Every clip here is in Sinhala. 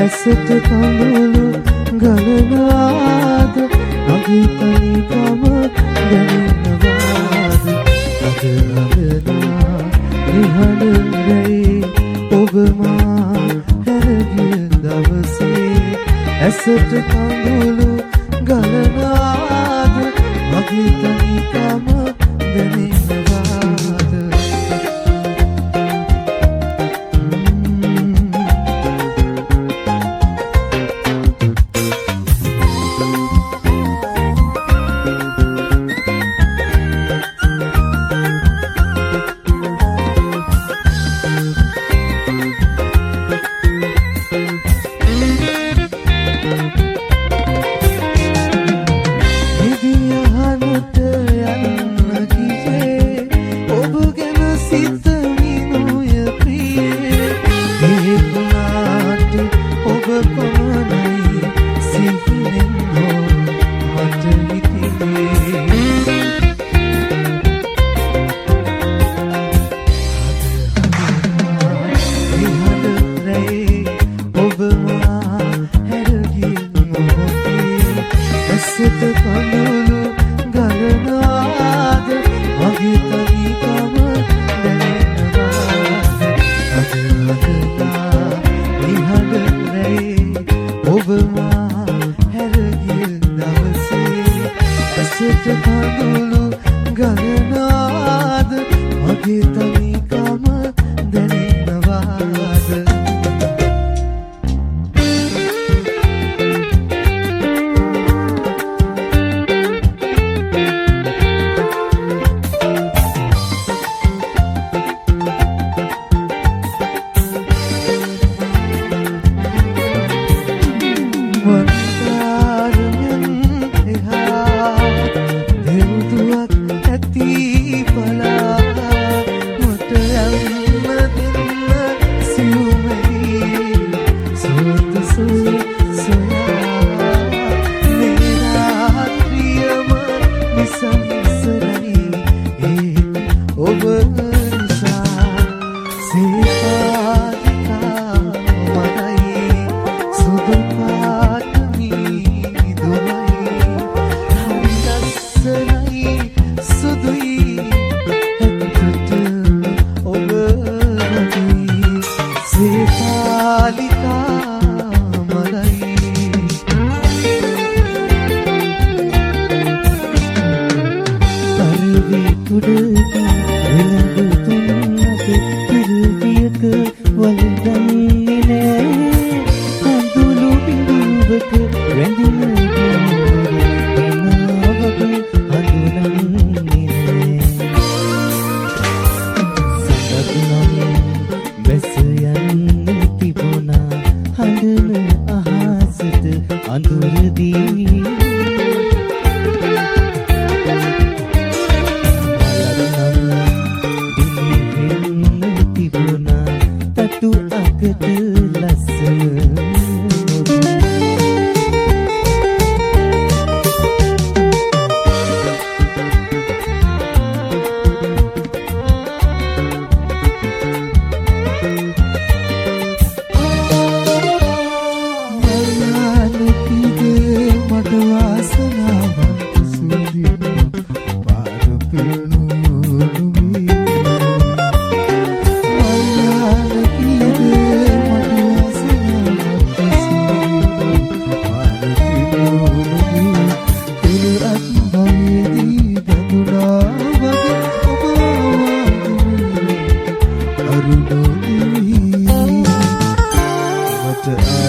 ඇසට කඳුළු ගලනාද අගිතනිකම දැනෙනවාද අද අදනා නිහඬ රැයි ඔබ මා හැරගිය දවසේ ඇසට කඳුළු ගලනාද අගිතනිකම දැනෙනවාද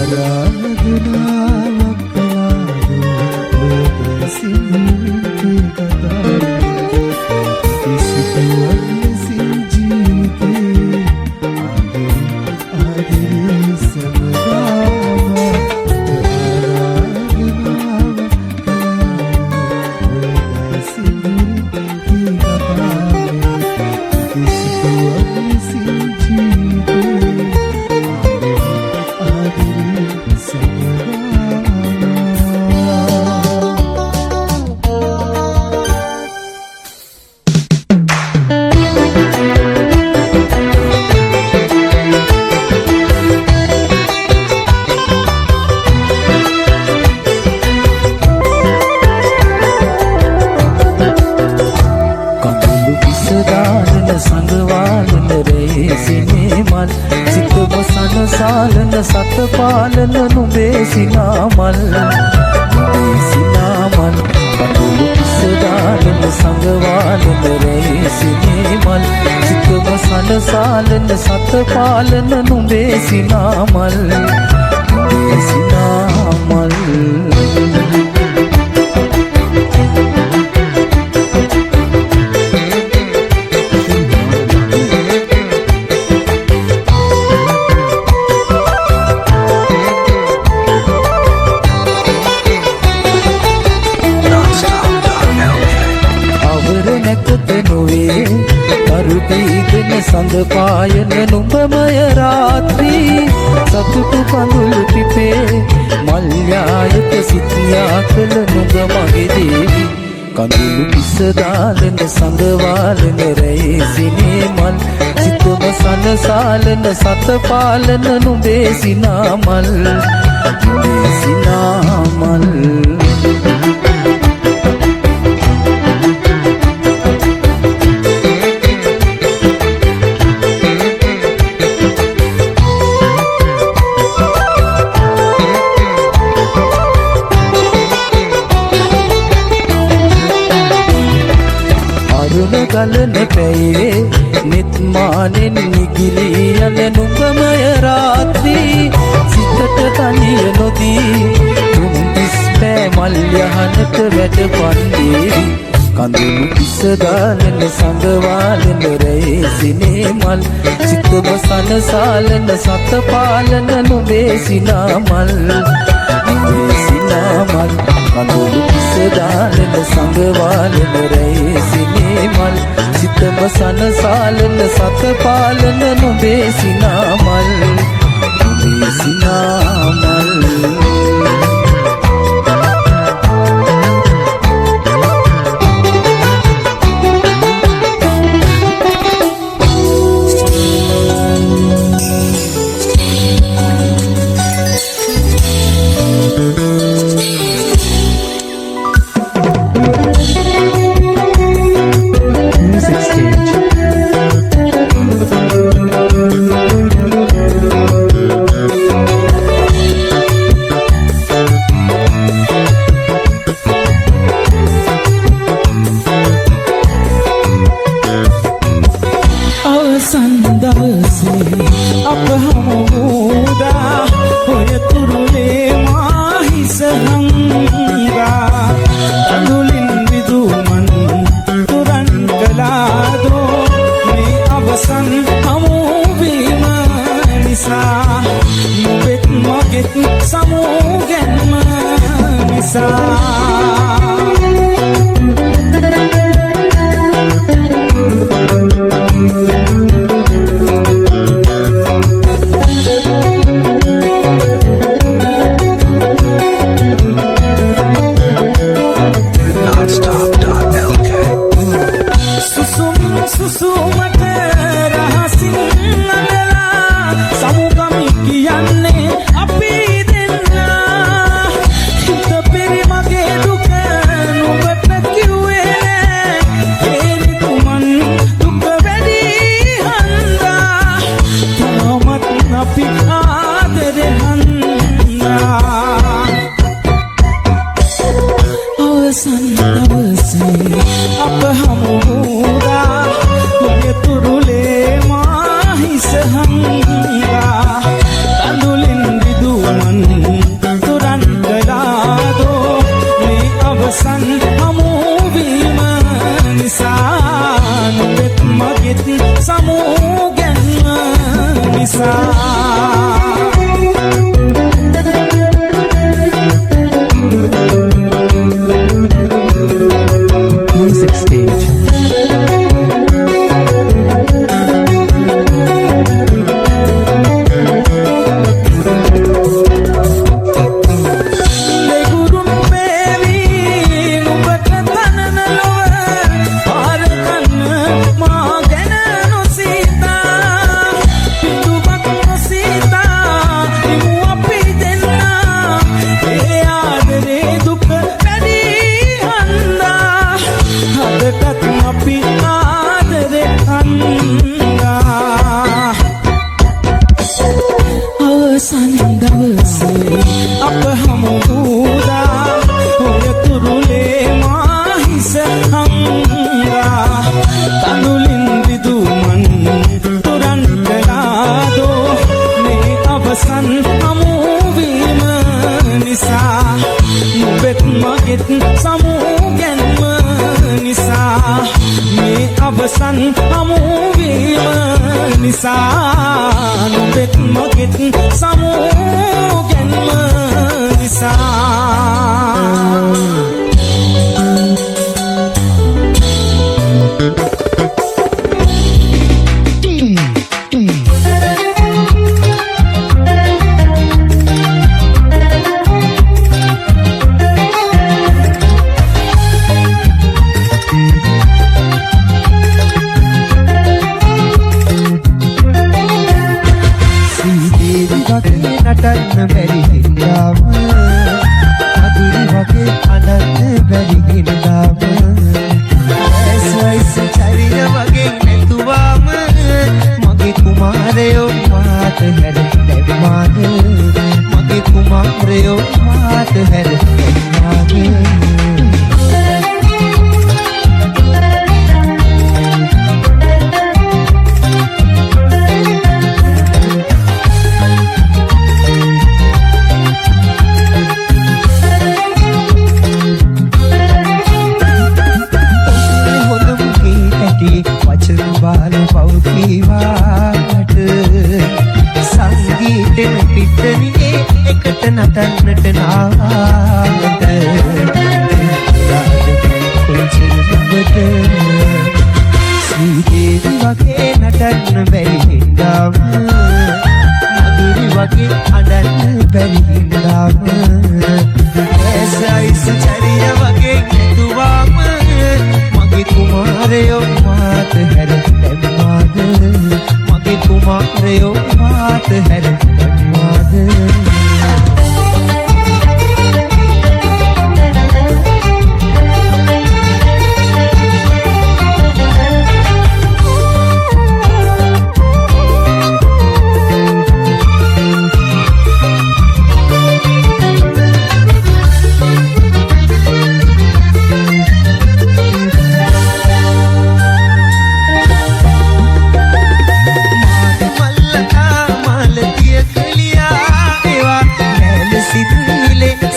Arah පාලන නුඹේ සිනාමල් නුඹේ සිනාමල් කඳුළු පිසදාගෙන සංගවාලන රැසිනේ මල් සිතම සනසාලන සත පාලන නුඹේ සිනාමල් නුඹේ සිනාමල් සඳ පායන නුඹමය රාත්‍රී සතුටු කඳුළු පිපේ මල්යායක සිටියා කළ නුඹ මගේ දේවි කඳුළු පිසදාලන සඳවාලන රැසිනේ මල් සිතම සනසාලන සත පාලන නුඹේ සිනාමල් නුඹේ සිනාමල් ගලන පැයේ නිත්මානෙන් නිගිලී යන නුඹමය රාත්‍රී සිතට තනිය නොදී තුන් දිස්පෑ මල් යහනට වැඩ පන්දේවි කඳුළු පිසදාලන සඳවාලන රැසිනේ මල් සිතම සනසාලන සත පාලන නුඹේ සිනාමල් නුඹේ සිනාමල් කඳුළු පිසදාලන සඳවාලන රැසිනේ මල් සිතම සනසාලන සත පාලන නුඹේ සිනාමල් නුඹේ සිනාමල් අවසන් දවසේ අවසන් හමුවීම නිසා නුඹෙත් මගෙත් සමුගැන්ම නිසා නටන්න බැරි හින්දාම අදුරි වගේ අඬන්න බැරි හින්දාම ඇස්වයිස් චරිය වගේ නැතුවාම මගේ කුමාරයෝ මාත හැර දැම්මාද මගේ කුමාරයෝ මාත හැර දැම්මාද බාල පෞකීවාට සංගීතෙන් පිටනියේ එකට නටන්නට නාවාට කුල්චෙල්බට සීදේවි වගේ නටන්න බැරි හින්දාම මధుරි වගේ අඬන්න බැරි හින්දාම ඇසයිස් චරිය වගේ නැතුවාම මගේ කුමාරයෝ මාත හැර දැම්මාද මගේ කුමාරයෝ මාත හැර දැම්මාද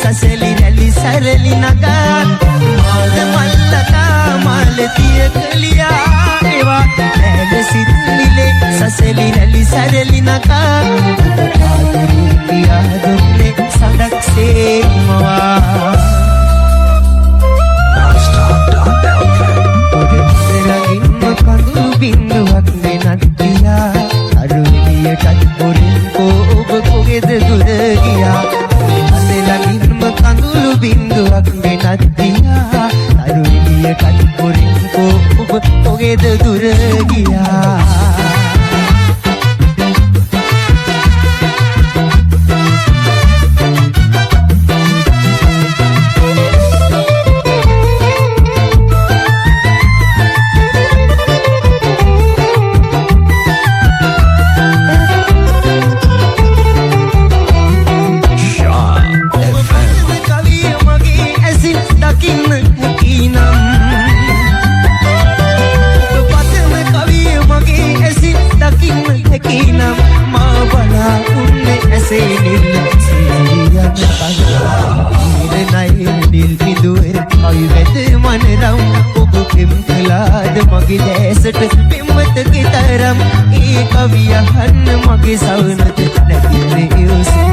සසලි රැලි සරලි නගාත් මාද මල්ලකා මාලතිය කලියා ඒවා රැල සිත්නිලේ සසලි රැලි සරලි නගාත් ආදරේ පියා දුන්නේ සඳක්සේ මවා පොඩෙලගින්ම කඳු බින්දුවක් වෙනත්තියා අරුවියටත් පොරින්කෝ ඔබ කොගෙද දුර ගියා ලගින්ම කඳුළු බින්දුවක් වෙනත් දියා අරුවිලියටත් පොරින්කෝ ඔබ කොගෙද දුර ගියා මගේ දැසට පිම්මතගේ තරම් ඒ කවිය අහන්න මගේ සවනත නැතිනේ යොසී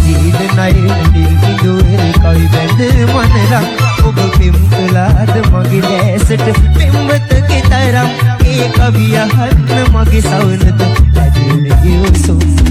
ජීද නයි දිල්දුවේ කවි බඳ මනරම් ඔබ පිම් කළාද මගේ දැසට පිම්මතගේ තරම් ඒ කවිය අහන්න මගේ සවනත නැතිනේ යොසී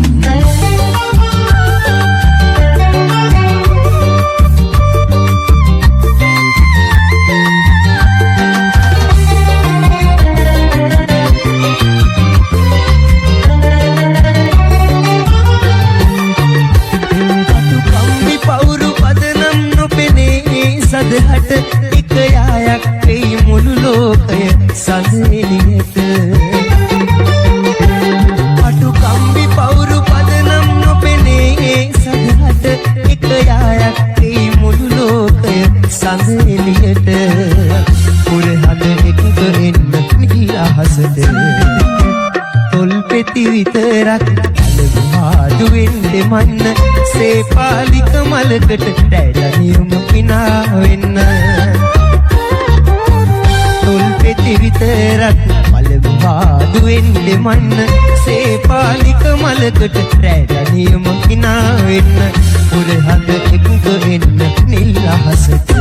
සදහට එක යායක් වෙයි මුළු ලෝකය සඳෙලියට අටු කම්බි පවුරු පදනම් නොපෙනේ සදහට එක යායක් වෙයි මුළු ලෝකය සඳෙලියට පුරහද එකක එන්න නිල් අහසට තොල් පෙති විතරක් අලුමාඩුවෙන් දෙමන්න සේපාලික මලකට දැලනියුම විනා වෙන්න තොල් පෙති විතරක් එන්නෙ මන්න සේපාලික මලකට රැඩනියම හිනා වෙන්න පුරහද එක්ක එන්න නිල් අහසට